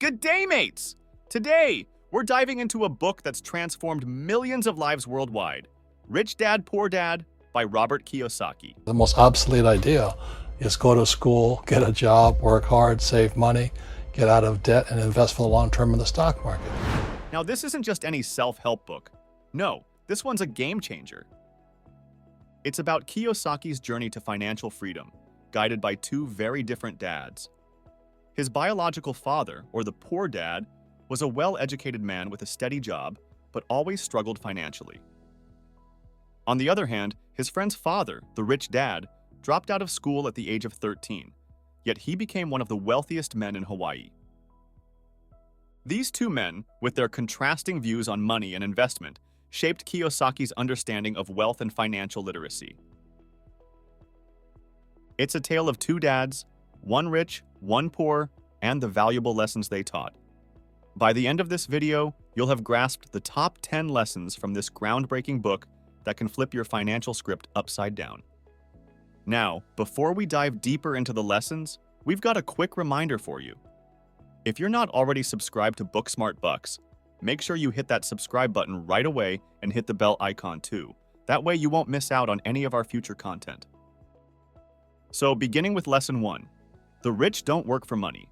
Good day, mates! Today, we're diving into a book that's transformed millions of lives worldwide, Rich Dad, Poor Dad by Robert Kiyosaki. The most obsolete idea is go to school, get a job, work hard, save money, get out of debt, and invest for the long term in the stock market. Now, this isn't just any self-help book. No, this one's a game changer. It's about Kiyosaki's journey to financial freedom, guided by two very different dads. His biological father, or the poor dad, was a well-educated man with a steady job, but always struggled financially. On the other hand, his friend's father, the rich dad, dropped out of school at the age of 13, yet he became one of the wealthiest men in Hawaii. These two men, with their contrasting views on money and investment, shaped Kiyosaki's understanding of wealth and financial literacy. It's a tale of two dads, one rich, one poor, and the valuable lessons they taught. By the end of this video, you'll have grasped the top 10 lessons from this groundbreaking book that can flip your financial script upside down. Now, before we dive deeper into the lessons, we've got a quick reminder for you. If you're not already subscribed to Booksmart Bucks, make sure you hit that subscribe button right away and hit the bell icon too. That way you won't miss out on any of our future content. So, beginning with lesson 1, the rich don't work for money.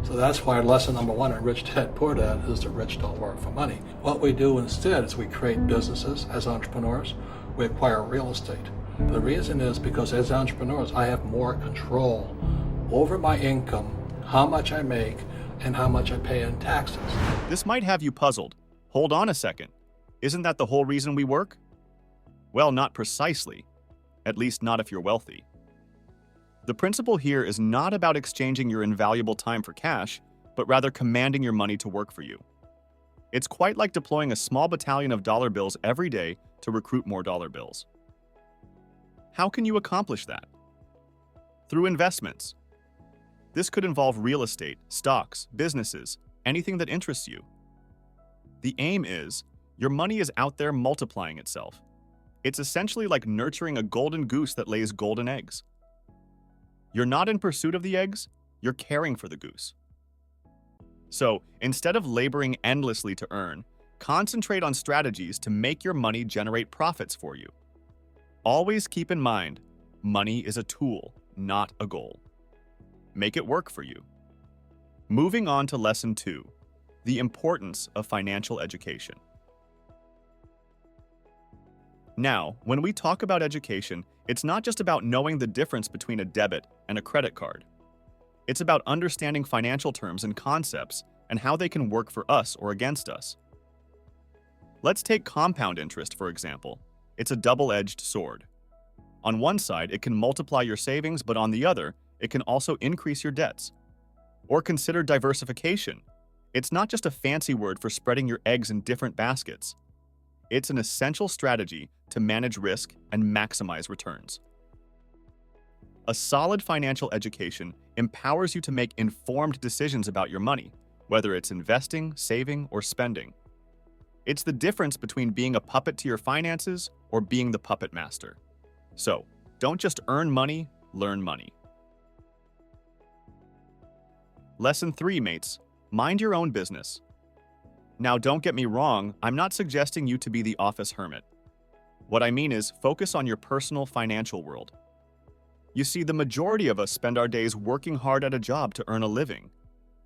So that's why lesson number 1 in Rich Dad, Poor Dad is the rich don't work for money. What we do instead is we create businesses as entrepreneurs. We acquire real estate. The reason is because as entrepreneurs, I have more control over my income, how much I make, and how much I pay in taxes. This might have you puzzled. Hold on a second. Isn't that the whole reason we work? Well, not precisely. At least not if you're wealthy. The principle here is not about exchanging your invaluable time for cash, but rather commanding your money to work for you. It's quite like deploying a small battalion of dollar bills every day to recruit more dollar bills. How can you accomplish that? Through investments. This could involve real estate, stocks, businesses, anything that interests you. The aim is, your money is out there multiplying itself. It's essentially like nurturing a golden goose that lays golden eggs. You're not in pursuit of the eggs, you're caring for the goose. So, instead of laboring endlessly to earn, concentrate on strategies to make your money generate profits for you. Always keep in mind, money is a tool, not a goal. Make it work for you. Moving on to lesson 2, the importance of financial education. Now, when we talk about education, it's not just about knowing the difference between a debit and a credit card. It's about understanding financial terms and concepts and how they can work for us or against us. Let's take compound interest, for example. It's a double-edged sword. On one side, it can multiply your savings, but on the other, it can also increase your debts. Or consider diversification. It's not just a fancy word for spreading your eggs in different baskets. It's an essential strategy to manage risk and maximize returns. A solid financial education empowers you to make informed decisions about your money, whether it's investing, saving, or spending. It's the difference between being a puppet to your finances or being the puppet master. So, don't just earn money, learn money. Lesson 3, mates. Mind your own business. Now, don't get me wrong, I'm not suggesting you to be the office hermit. What I mean is, focus on your personal financial world. You see, the majority of us spend our days working hard at a job to earn a living.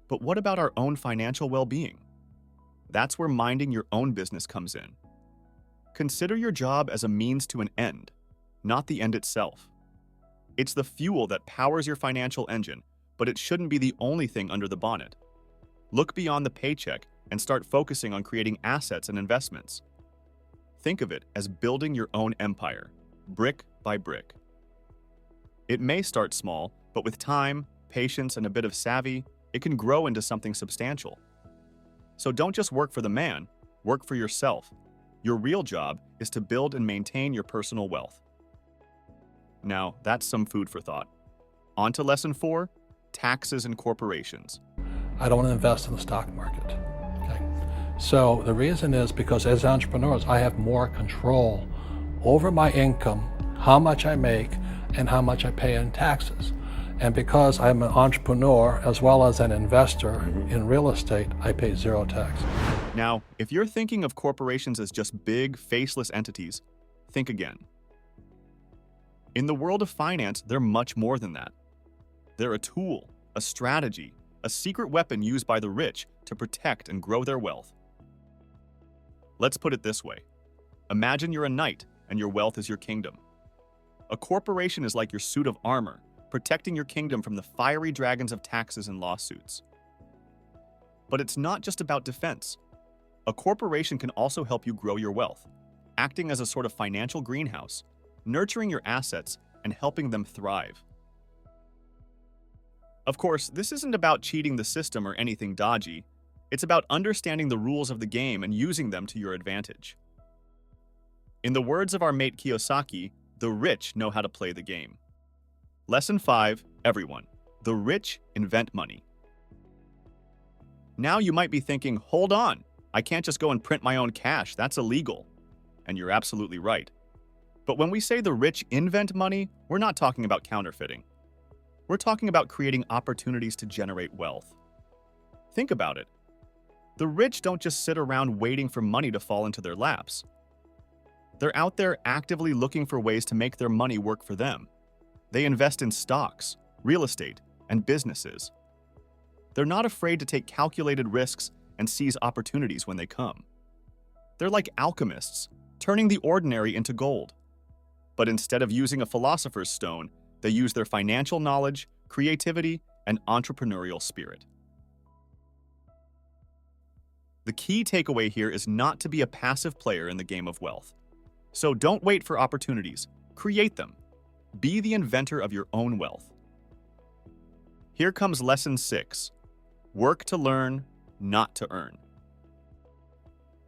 But what about our own financial well-being? That's where minding your own business comes in. Consider your job as a means to an end, not the end itself. It's the fuel that powers your financial engine, but it shouldn't be the only thing under the bonnet. Look beyond the paycheck and start focusing on creating assets and investments. Think of it as building your own empire, brick by brick. It may start small, but with time, patience, and a bit of savvy, it can grow into something substantial. So don't just work for the man, work for yourself. Your real job is to build and maintain your personal wealth. Now, that's some food for thought. On to lesson 4, taxes and corporations. I don't want to invest in the stock market. Okay? So the reason is because as entrepreneurs, I have more control over my income, how much I make, and how much I pay in taxes. And because I'm an entrepreneur as well as an investor in real estate, I pay zero tax. Now, if you're thinking of corporations as just big, faceless entities, think again. In the world of finance, they're much more than that. They're a tool, a strategy, a secret weapon used by the rich to protect and grow their wealth. Let's put it this way. Imagine you're a knight and your wealth is your kingdom. A corporation is like your suit of armor, protecting your kingdom from the fiery dragons of taxes and lawsuits. But it's not just about defense. A corporation can also help you grow your wealth, acting as a sort of financial greenhouse, nurturing your assets and helping them thrive. Of course, this isn't about cheating the system or anything dodgy. It's about understanding the rules of the game and using them to your advantage. In the words of our mate Kiyosaki, the rich know how to play the game. Lesson 5, everyone. The rich invent money. Now you might be thinking, hold on, I can't just go and print my own cash, that's illegal. And you're absolutely right. But when we say the rich invent money, we're not talking about counterfeiting. We're talking about creating opportunities to generate wealth. Think about it. The rich don't just sit around waiting for money to fall into their laps. They're out there actively looking for ways to make their money work for them. They invest in stocks, real estate, and businesses. They're not afraid to take calculated risks and seize opportunities when they come. They're like alchemists, turning the ordinary into gold. But instead of using a philosopher's stone, they use their financial knowledge, creativity, and entrepreneurial spirit. The key takeaway here is not to be a passive player in the game of wealth. So don't wait for opportunities. Create them. Be the inventor of your own wealth. Here comes lesson 6. Work to learn, not to earn.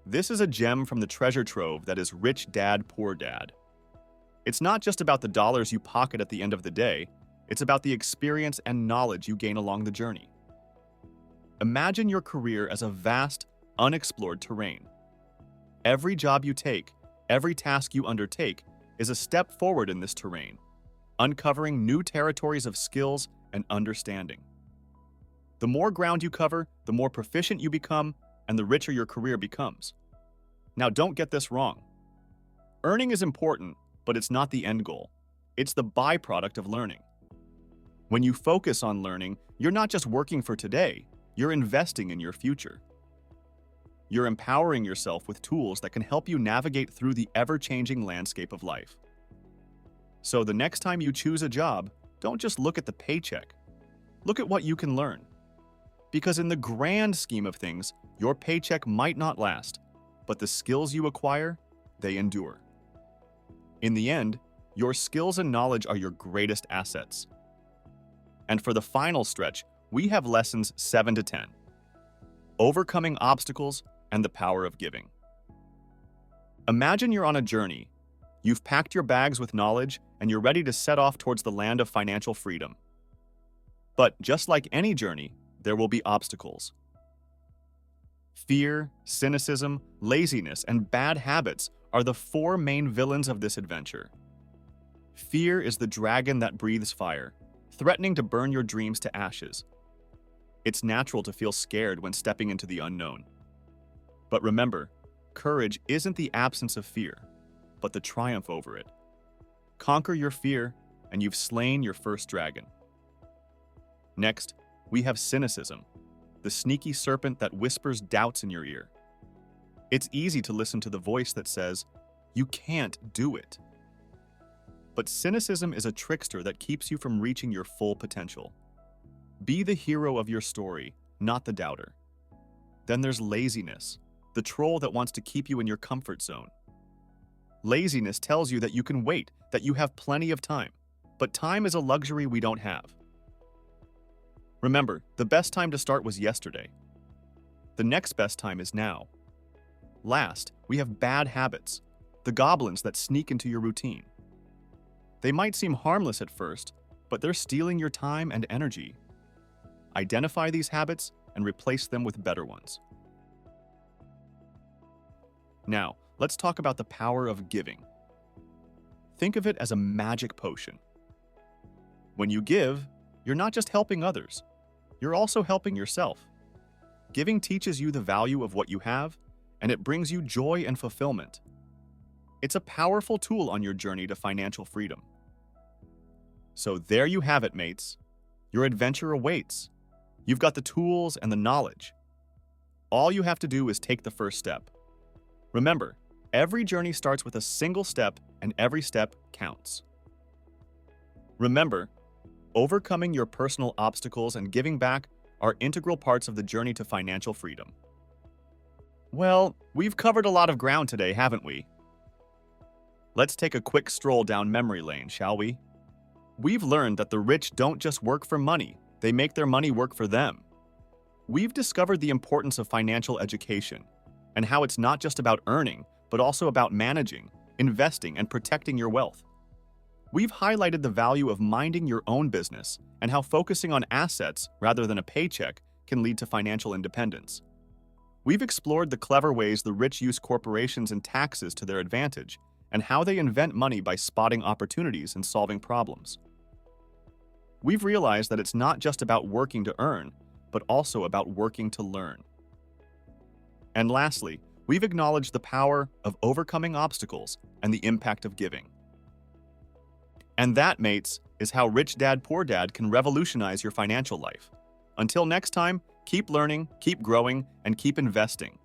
This is a gem from the treasure trove that is Rich Dad, Poor Dad. It's not just about the dollars you pocket at the end of the day, it's about the experience and knowledge you gain along the journey. Imagine your career as a vast, unexplored terrain. Every job you take, every task you undertake, is a step forward in this terrain, uncovering new territories of skills and understanding. The more ground you cover, the more proficient you become, and the richer your career becomes. Now, don't get this wrong. Earning is important, but it's not the end goal. It's the byproduct of learning. When you focus on learning, you're not just working for today, you're investing in your future. You're empowering yourself with tools that can help you navigate through the ever-changing landscape of life. So the next time you choose a job, don't just look at the paycheck. Look at what you can learn. Because in the grand scheme of things, your paycheck might not last, but the skills you acquire, they endure. In the end, your skills and knowledge are your greatest assets. And for the final stretch, we have lessons 7 to 10. Overcoming obstacles and the power of giving. Imagine you're on a journey. You've packed your bags with knowledge and you're ready to set off towards the land of financial freedom. But just like any journey, there will be obstacles. Fear, cynicism, laziness, and bad habits are the 4 main villains of this adventure. Fear is the dragon that breathes fire, threatening to burn your dreams to ashes. It's natural to feel scared when stepping into the unknown. But remember, courage isn't the absence of fear, but the triumph over it. Conquer your fear, and you've slain your first dragon. Next, we have cynicism, the sneaky serpent that whispers doubts in your ear. It's easy to listen to the voice that says, "You can't do it." But cynicism is a trickster that keeps you from reaching your full potential. Be the hero of your story, not the doubter. Then there's laziness, the troll that wants to keep you in your comfort zone. Laziness tells you that you can wait, that you have plenty of time. But time is a luxury we don't have. Remember, the best time to start was yesterday. The next best time is now. Last, we have bad habits, the goblins that sneak into your routine. They might seem harmless at first, but they're stealing your time and energy. Identify these habits and replace them with better ones. Now, let's talk about the power of giving. Think of it as a magic potion. When you give, you're not just helping others, you're also helping yourself. Giving teaches you the value of what you have, and it brings you joy and fulfillment. It's a powerful tool on your journey to financial freedom. So there you have it, mates. Your adventure awaits. You've got the tools and the knowledge. All you have to do is take the first step. Remember, every journey starts with a single step, and every step counts. Remember, overcoming your personal obstacles and giving back are integral parts of the journey to financial freedom. Well, we've covered a lot of ground today, haven't we? Let's take a quick stroll down memory lane, shall we? We've learned that the rich don't just work for money, they make their money work for them. We've discovered the importance of financial education and how it's not just about earning, but also about managing, investing, and protecting your wealth. We've highlighted the value of minding your own business and how focusing on assets rather than a paycheck can lead to financial independence. We've explored the clever ways the rich use corporations and taxes to their advantage and how they invent money by spotting opportunities and solving problems. We've realized that it's not just about working to earn, but also about working to learn. And lastly, we've acknowledged the power of overcoming obstacles and the impact of giving. And that, mates, is how Rich Dad Poor Dad can revolutionize your financial life. Until next time, keep learning, keep growing, and keep investing.